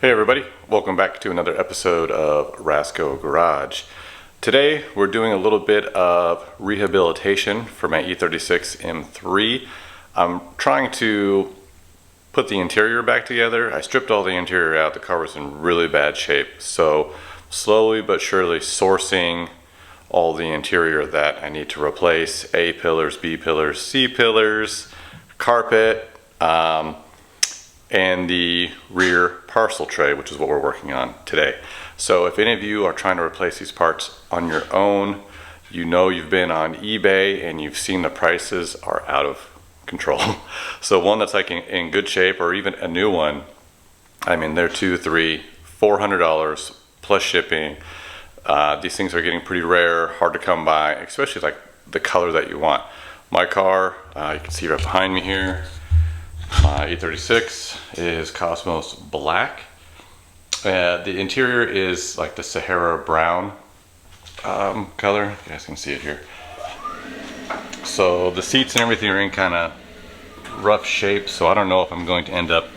Hey everybody, welcome back to another episode of Rasco Garage. Today we're doing a little bit of rehabilitation for my E36 M3. I'm trying to put the interior back together. I stripped all the interior out. The car was in really bad shape. So slowly but surely sourcing all the interior that I need to replace. A pillars, B pillars, C pillars, carpet, and the rear parcel tray, which is what we're working on today. So if any of you are trying to replace these parts on your own, you know you've been on eBay and you've seen the prices are out of control. So one that's like in good shape, or even a new one, I mean, they're $200, $300, $400 plus shipping. These things are getting pretty rare, hard to come by, especially like the color that you want. My car, you can see right behind me here, my E36 is Cosmos Black. The interior is like the Sahara Brown color. You guys can see it here. So the seats and everything are in kind of rough shape, so I don't know if I'm going to end up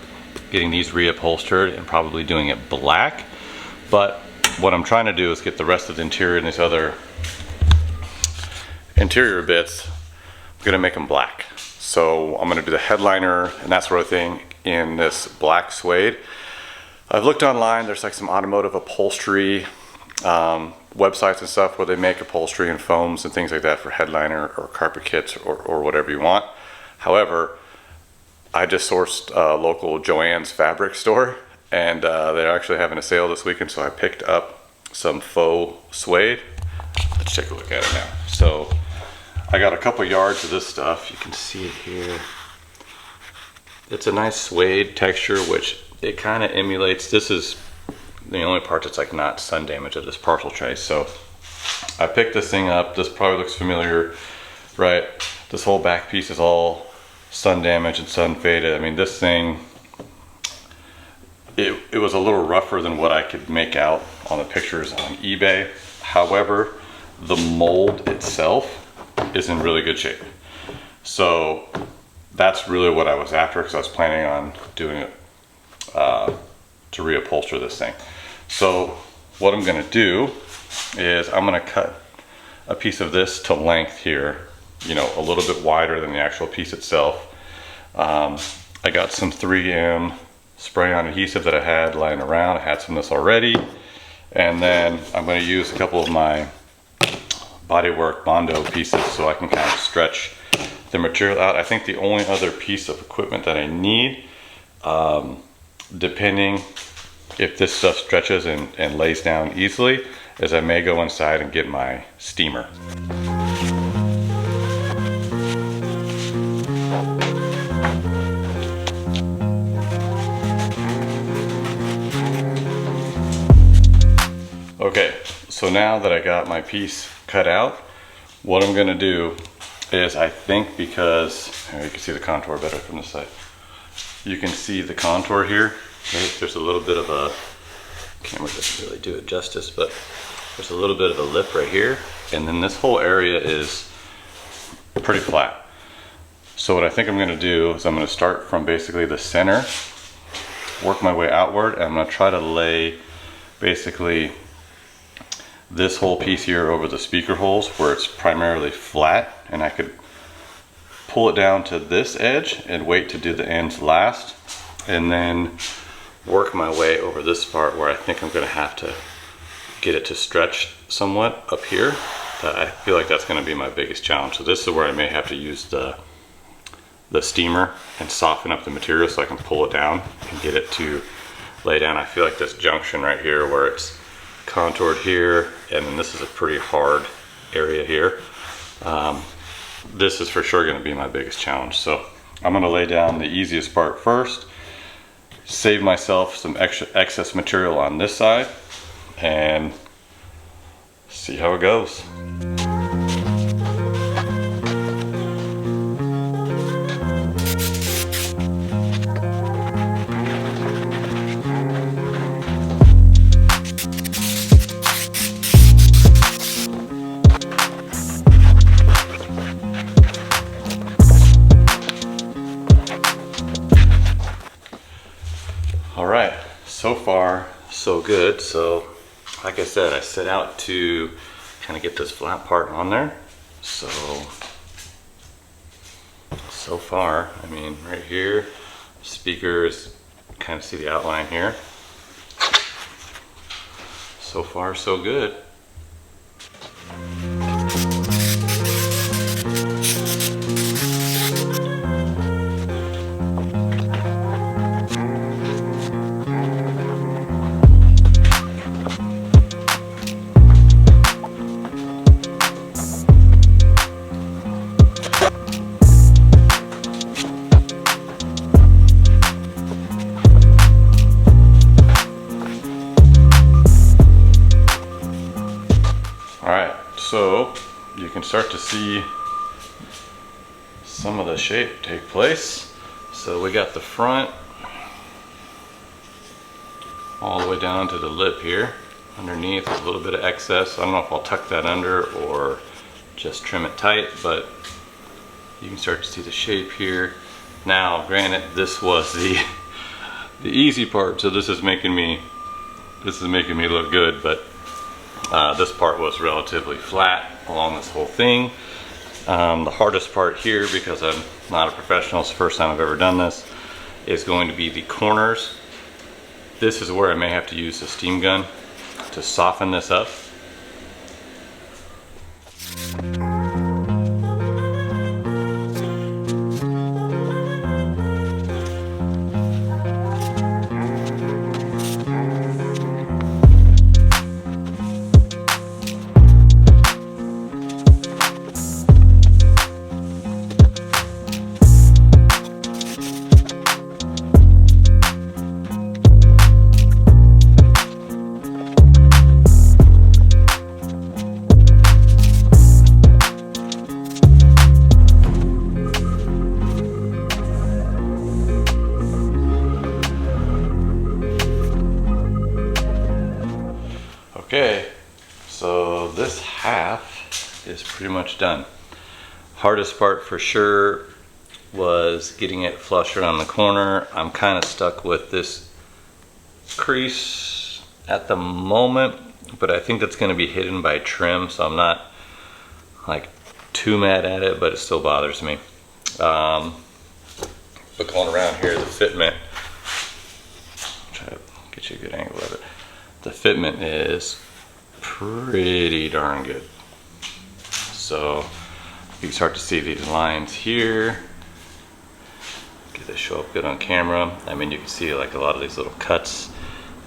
getting these reupholstered and probably doing it black. But what I'm trying to do is get the rest of the interior and these other interior bits, I'm gonna make them black. So I'm gonna do the headliner and that sort of thing in this black suede. I've looked online, there's like some automotive upholstery websites and stuff where they make upholstery and foams and things like that for headliner or carpet kits or whatever you want. However, I just sourced a local Joann's fabric store, and they're actually having a sale this weekend, so I picked up some faux suede. Let's take a look at it now. So I got a couple yards of this stuff. You can see it here. It's a nice suede texture, which it kind of emulates. This is the only part that's like not sun damage of this parcel tray. So I picked this thing up. This probably looks familiar, right? This whole back piece is all sun damaged and sun faded. I mean, this thing, it was a little rougher than what I could make out on the pictures on eBay. However, the mold itself is in really good shape. So that's really what I was after, because I was planning on doing it to reupholster this thing. So what I'm gonna do is I'm gonna cut a piece of this to length here, you know, a little bit wider than the actual piece itself. I got some 3M spray-on adhesive that I had lying around. I had some of this already. And then I'm gonna use a couple of my bodywork Bondo pieces so I can kind of stretch the material out. I think the only other piece of equipment that I need, depending if this stuff stretches and lays down easily, is I may go inside and get my steamer. Okay, so now that I got my piece cut out, what I'm gonna do is, I think, because you can see the contour better from this side. You can see the contour here. Right? There's a little bit of a, camera doesn't really do it justice, but there's a little bit of a lip right here, and then this whole area is pretty flat. So what I think I'm gonna do is I'm gonna start from basically the center, work my way outward, and I'm gonna try to lay basically this whole piece here over the speaker holes where it's primarily flat, and I could pull it down to this edge and wait to do the ends last, and then work my way over this part where I think I'm gonna have to get it to stretch somewhat up here. I feel like that's gonna be my biggest challenge. So this is where I may have to use the steamer and soften up the material so I can pull it down and get it to lay down. I feel like this junction right here where it's contoured here, and then this is a pretty hard area here. This is for sure going to be my biggest challenge. So I'm going to lay down the easiest part first, save myself some excess material on this side, and see how it goes. so far so good. So like I said, I set out to kind of get this flat part on there. So far, I mean, right here, speakers, kind of see the outline here. So far so good. So you can start to see some of the shape take place. So we got the front all the way down to the lip here. Underneath a little bit of excess. I don't know if I'll tuck that under or just trim it tight, but you can start to see the shape here. Now, granted, this was the easy part, so this is making me look good, but this part was relatively flat along this whole thing. The hardest part here, because I'm not a professional, it's the first time I've ever done this, is going to be the corners. This is where I may have to use the steam gun to soften this up. Okay, so this half is pretty much done. Hardest part for sure was getting it flush around the corner. I'm kind of stuck with this crease at the moment, but I think that's going to be hidden by trim, so I'm not like too mad at it, but it still bothers me. But going around here, the fitment, try to get you a good angle of it. The fitment is pretty darn good. So you can start to see these lines here. Get this show up good on camera. I mean, you can see like a lot of these little cuts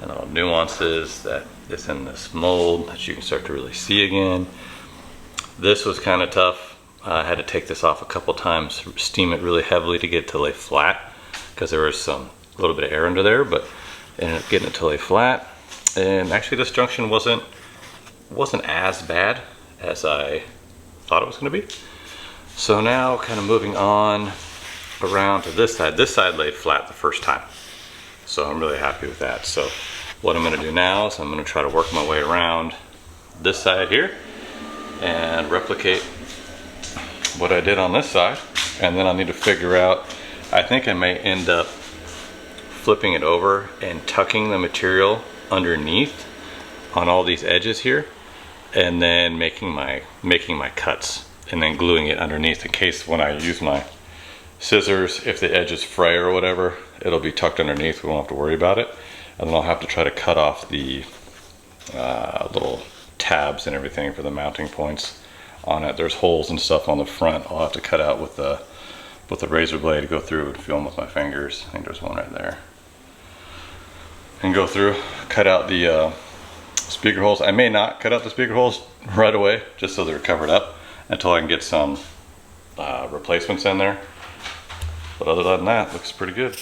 and little nuances that is in this mold that you can start to really see again. This was kind of tough. I had to take this off a couple times, steam it really heavily to get it to lay flat, because there was a little bit of air under there, but ended up getting it to lay flat. And actually this junction wasn't as bad as I thought it was going to be. So now kind of moving on around to this side. This side laid flat the first time, so I'm really happy with that. So what I'm going to do now is I'm going to try to work my way around this side here and replicate what I did on this side. And then I need to figure out, I think I may end up flipping it over and tucking the material underneath on all these edges here, and then making my cuts and then gluing it underneath, in case when I use my scissors, if the edges fray or whatever, it'll be tucked underneath. We won't have to worry about it. And then I'll have to try to cut off the little tabs and everything for the mounting points on it. There's holes and stuff on the front I'll have to cut out with the razor blade to go through and feel them with my fingers. I think there's one right there. And go through, cut out the speaker holes. I may not cut out the speaker holes right away, just so they're covered up, until I can get some replacements in there. But other than that, looks pretty good.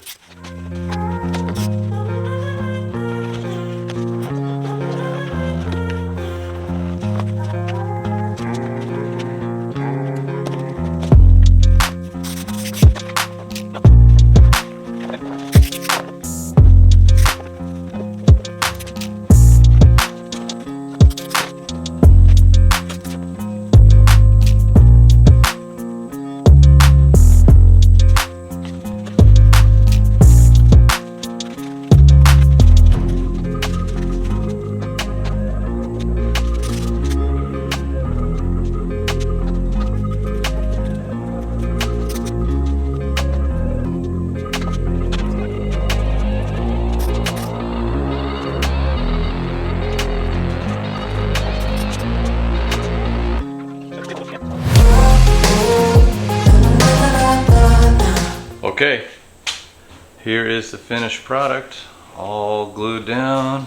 here is the finished product, all glued down.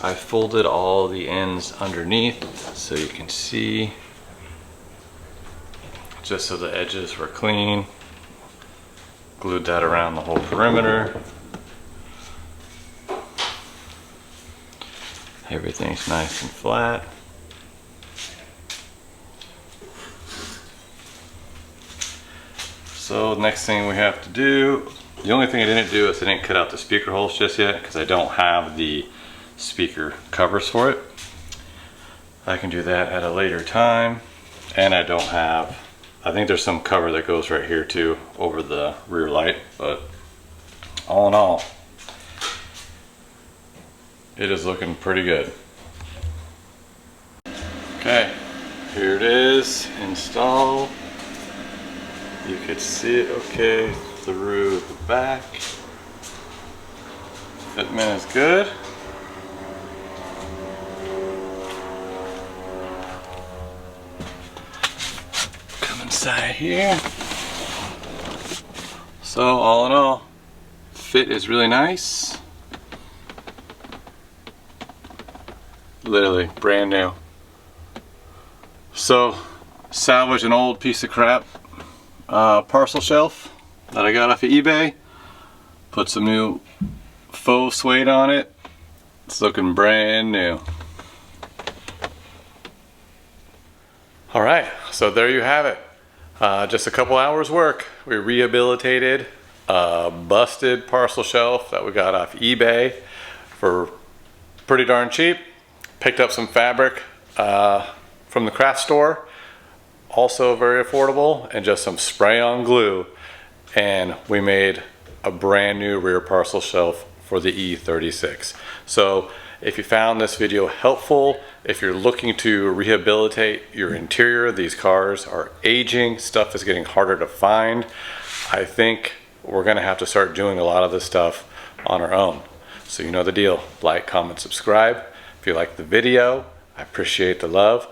I folded all the ends underneath so you can see, just so the edges were clean. Glued that around the whole perimeter. Everything's nice and flat. So next thing we have to do, the only thing I didn't do is I didn't cut out the speaker holes just yet because I don't have the speaker covers for it. I can do that at a later time. And I don't have, I think there's some cover that goes right here too over the rear light, but all in all, it is looking pretty good. Okay, here it is installed. You could see it okay through the back. Fitment is good. Come inside here. So all in all, fit is really nice. Literally brand new. So salvage an old piece of crap parcel shelf that I got off of eBay. Put some new faux suede on it. It's looking brand new. Alright, so there you have it. Just a couple hours work. We rehabilitated a busted parcel shelf that we got off eBay for pretty darn cheap. Picked up some fabric from the craft store, also very affordable, and just some spray-on glue, and we made a brand new rear parcel shelf for the E36. So if you found this video helpful, if you're looking to rehabilitate your interior, these cars are aging, stuff is getting harder to find. I think we're gonna have to start doing a lot of this stuff on our own. So you know the deal, like, comment, subscribe. If you like the video, I appreciate the love.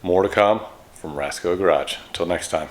More to come from Rasco Garage. Until next time.